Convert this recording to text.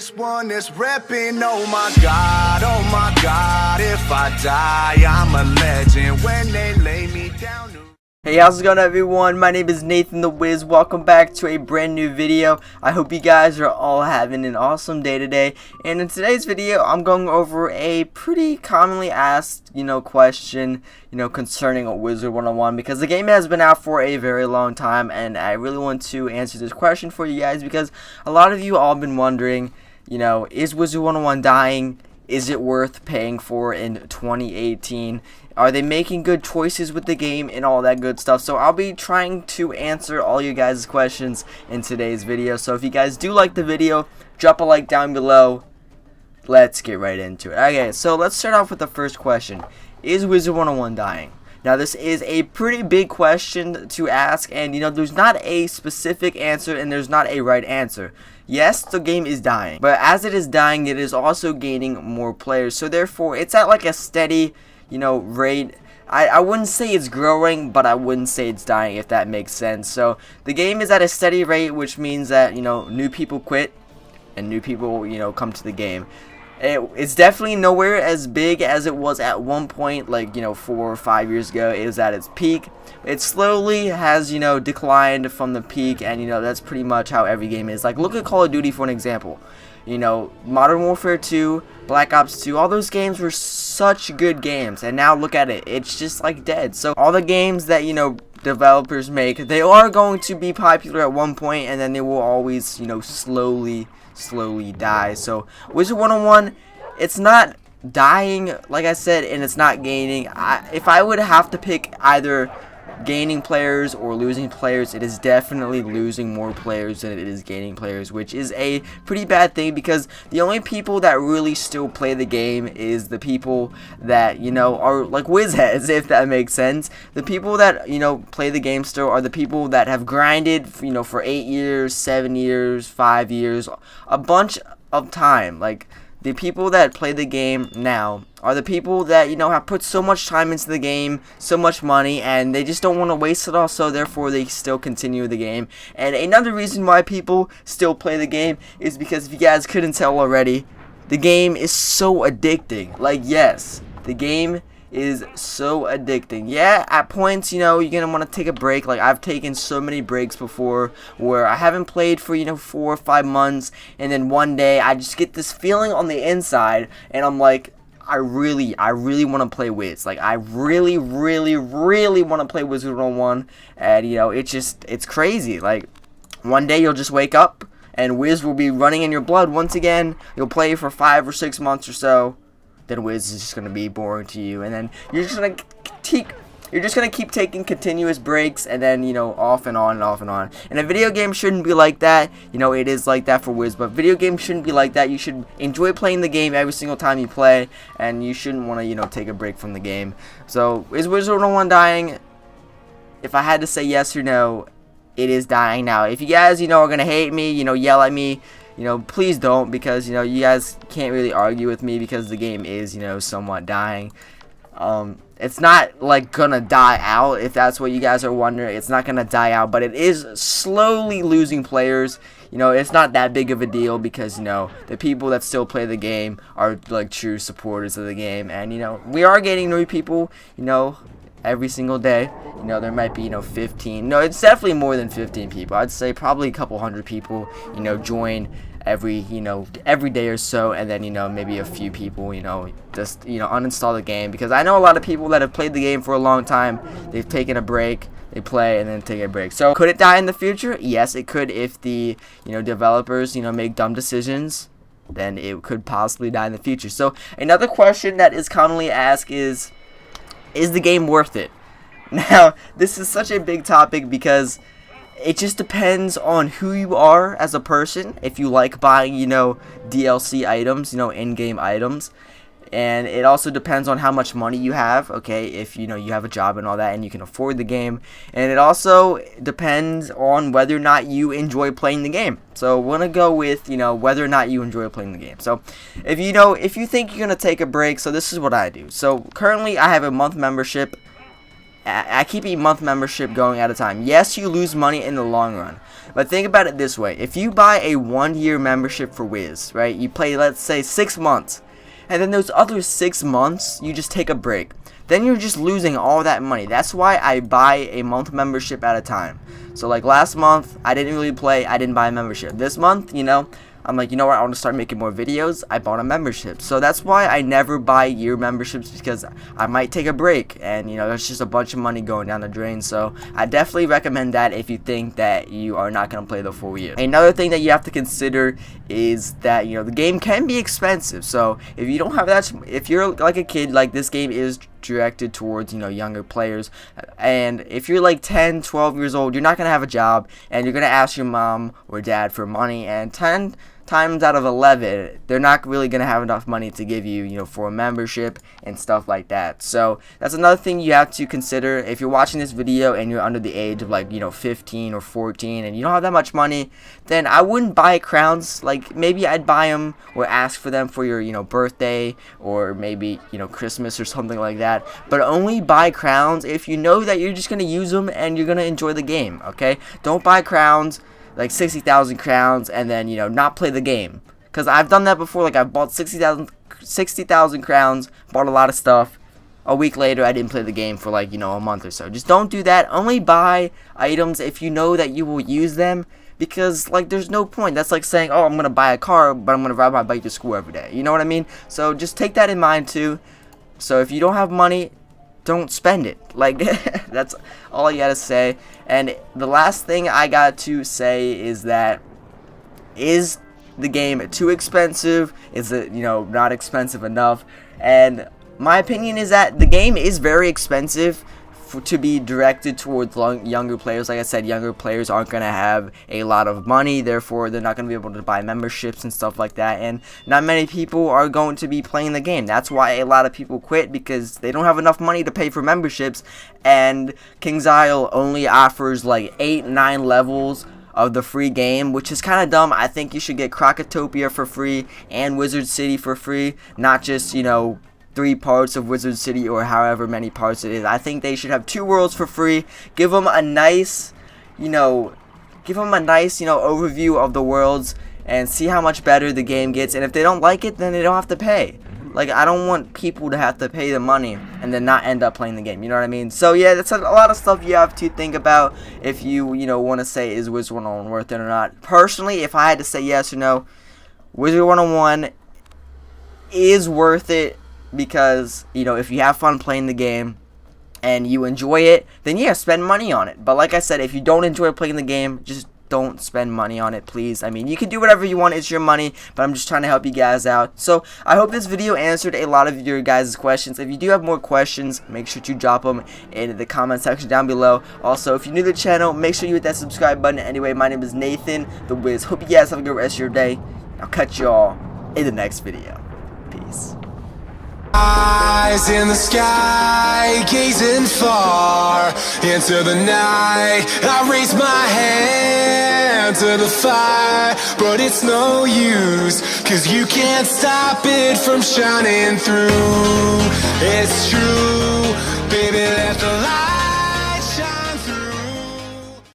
this one is reppin', oh my God, if I die, I'm a legend when they lay me down. Hey, how's it going everyone? My name is Nathan the Wiz. Welcome back to a brand new video. I hope you guys are all having an awesome day today. And in today's video, I'm going over a pretty commonly asked, question, concerning Wizard101, because the game has been out for a very long time and I really want to answer this question for you guys because a lot of you all been wondering, is Wizard101 dying? Is it worth paying for in 2018? Are they making good choices with the game and all that good stuff? So I'll be trying to answer all you guys' questions in today's video. So if you guys do like the video, drop a like down below. Let's get right into it. Okay, so let's start off with the first question. Is Wizard101 dying? Now this is a pretty big question to ask, and there's not a specific answer and there's not a right answer. Yes, the game is dying, but as it is dying, it is also gaining more players. So therefore, it's at like a steady, rate. I wouldn't say it's growing, but I wouldn't say it's dying, if that makes sense. So the game is at a steady rate, which means that, new people quit and new people, come to the game. It's definitely nowhere as big as it was at one point, like 4 or 5 years ago. It was at its peak. It slowly has declined from the peak, and that's pretty much how every game is. Like, look at Call of Duty for an example. Modern Warfare 2, Black Ops 2, all those games were such good games, and now look at it, it's just like dead. So all the games that developers make, they are going to be popular at one point, and then they will always slowly die. So Wizard101, it's not dying, like I said, and it's not gaining. If I would have to pick either gaining players or losing players, it is definitely losing more players than it is gaining players, which is a pretty bad thing, because the only people that really still play the game is the people that are like Wizheads, if that makes sense. The people that play the game still are the people that have grinded for 8 years, 7 years, 5 years, a bunch of time. Like, the people that play the game now are the people that, have put so much time into the game, so much money, and they just don't want to waste it all, so therefore they still continue the game. And another reason why people still play the game is because, if you guys couldn't tell already, the game is so addicting. Like, yes, the game is so addicting. Yeah, at points, you're gonna want to take a break. Like, I've taken so many breaks before where I haven't played for 4 or 5 months, and then one day I just get this feeling on the inside, and I'm like, I really want to play Wiz. Like, I really want to play Wizard101, and it's crazy. Like, one day you'll just wake up and Wiz will be running in your blood once again. You'll play for 5 or 6 months or so, then Wiz is just gonna be boring to you, and then you're just gonna keep taking continuous breaks, and then off and on and off and on. And a video game shouldn't be like that. It is like that for Wiz, but video games shouldn't be like that. You should enjoy playing the game every single time you play, and you shouldn't want to take a break from the game. So is Wizard101 dying? If I had to say yes or no, it is dying now. If you guys are gonna hate me, yell at me, please don't, because you guys can't really argue with me, because the game is somewhat dying. It's not like gonna die out, if that's what you guys are wondering. It's not gonna die out, but it is slowly losing players. It's not that big of a deal, because the people that still play the game are like true supporters of the game, and we are getting new people every single day. There might be 15, no, it's definitely more than 15 people. I'd say probably a couple hundred people join every day or so, and then maybe a few people just uninstall the game, because I know a lot of people that have played the game for a long time. They've taken a break, they play, and then take a break. So could it die in the future? Yes, it could. If the developers make dumb decisions, then it could possibly die in the future. So another question that is commonly asked is the game worth it? Now, this is such a big topic, because it just depends on who you are as a person. If you like buying, DLC items, in-game items. And it also depends on how much money you have, okay, if you have a job and all that, and you can afford the game. And it also depends on whether or not you enjoy playing the game. So we're gonna go with whether or not you enjoy playing the game. So if if you think you're gonna take a break, so this is what I do. So currently I have a month membership I keep a month membership going at a time. Yes, you lose money in the long run, but think about it this way. If you buy a 1-year membership for Wiz, right, you play, let's say, 6 months, and then those other 6 months, you just take a break. Then you're just losing all that money. That's why I buy a month membership at a time. So like last month, I didn't really play, I didn't buy a membership. This month, you know, I'm like, you know what, I want to start making more videos. I bought a membership. So that's why I never buy year memberships, because I might take a break, and you know, there's just a bunch of money going down the drain. So I definitely recommend that if you think that you are not going to play the full year. Another thing that you have to consider is that, you know, the game can be expensive. So if you don't have that, if you're like a kid, like this game is directed towards, you know, younger players, and if you're like 10, 12 years old, you're not going to have a job, and you're going to ask your mom or dad for money, and 10 times out of 11, they're not really going to have enough money to give you, you know, for a membership and stuff like that. So that's another thing you have to consider. If you're watching this video and you're under the age of like, you know, 15 or 14 and you don't have that much money, then I wouldn't buy crowns. Like maybe I'd buy them or ask for them for your, you know, birthday, or maybe, you know, Christmas or something like that. But only buy crowns if you know that you're just going to use them and you're going to enjoy the game, okay? Don't buy crowns like 60,000 crowns and then, you know, not play the game, because I've done that before. Like I've bought 60,000 crowns, bought a lot of stuff. A week later I didn't play the game for like, you know, a month or so. Just don't do that. Only buy items if you know that you will use them, because like there's no point. That's like saying, oh, I'm gonna buy a car but I'm gonna ride my bike to school every day. You know what I mean? So just take that in mind too. So if you don't have money, don't spend it. Like that's all I gotta say. And the last thing I got to say is that, is the game too expensive? Is it, you know, not expensive enough? And my opinion is that the game is very expensive to be directed towards younger players. Like I said, younger players aren't going to have a lot of money, therefore they're not going to be able to buy memberships and stuff like that, and not many people are going to be playing the game. That's why a lot of people quit, because they don't have enough money to pay for memberships, and King's Isle only offers like 8-9 levels of the free game, which is kind of dumb. I think you should get Crocotopia for free and Wizard City for free, not just, you know, 3 parts of Wizard City or however many parts it is. I think they should have 2 worlds for free. Give them a nice, you know, overview of the worlds and see how much better the game gets. And if they don't like it, then they don't have to pay. Like, I don't want people to have to pay the money and then not end up playing the game. You know what I mean? So yeah, that's a lot of stuff you have to think about if you know, want to say, is Wizard101 worth it or not. Personally, if I had to say yes or no, Wizard101 is worth it, because, you know, if you have fun playing the game and you enjoy it, then yeah, spend money on it. But like I said, if you don't enjoy playing the game, just don't spend money on it, please. I mean, you can do whatever you want, it's your money, but I'm just trying to help you guys out. So I hope this video answered a lot of your guys' questions. If you do have more questions, make sure to drop them in the comment section down below. Also, if you're new to the channel, make sure you hit that subscribe button. Anyway, my name is Nathan the Wiz. Hope you guys have a good rest of your day. I'll catch y'all in the next video. Peace. Eyes in the sky, gazing far into the night. I raise my hand to the fire, but it's no use, 'cause you can't stop it from shining through. It's true, baby, let the light